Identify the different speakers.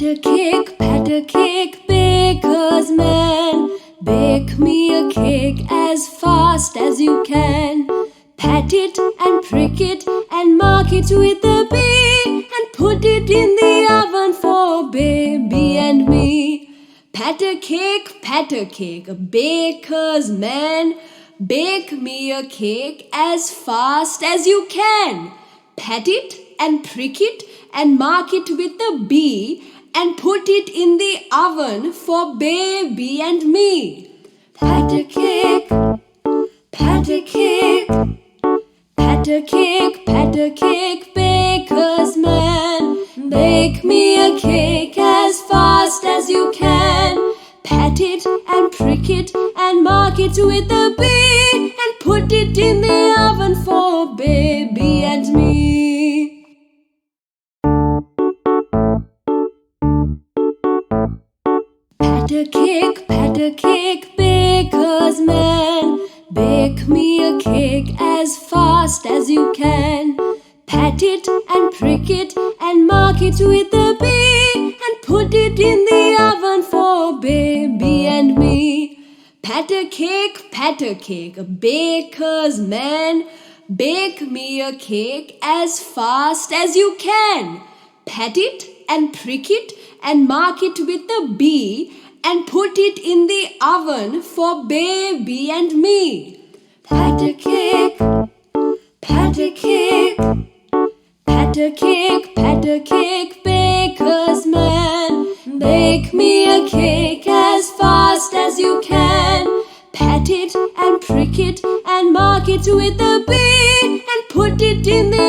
Speaker 1: pat a cake, baker's man. Bake me a cake as fast as you can. Pat it and prick it and mark it with a B, and put it in the oven for baby and me. Pat a cake, baker's man. Bake me a cake as fast as you can. Pat it and prick it and mark it with a B, and put it in the oven for baby and me. Pat a cake, pat a cake, pat a cake, baker's man. Bake me a cake as fast as you can. Pat it and prick it and mark it with a B, and put it in the oven for baby and me. Pat a cake, baker's man. Bake me a cake as fast as you can. Pat it and prick it and mark it with a B, and put it in the oven for baby and me. Pat a cake, baker's man. Bake me a cake as fast as you can. Pat it and prick it and mark it with a B, and put it in the oven for baby and me. Pat a cake, pat a cake, pat a cake, baker's man. Bake me a cake as fast as you can. Pat it and prick it and mark it with a B, and put it in the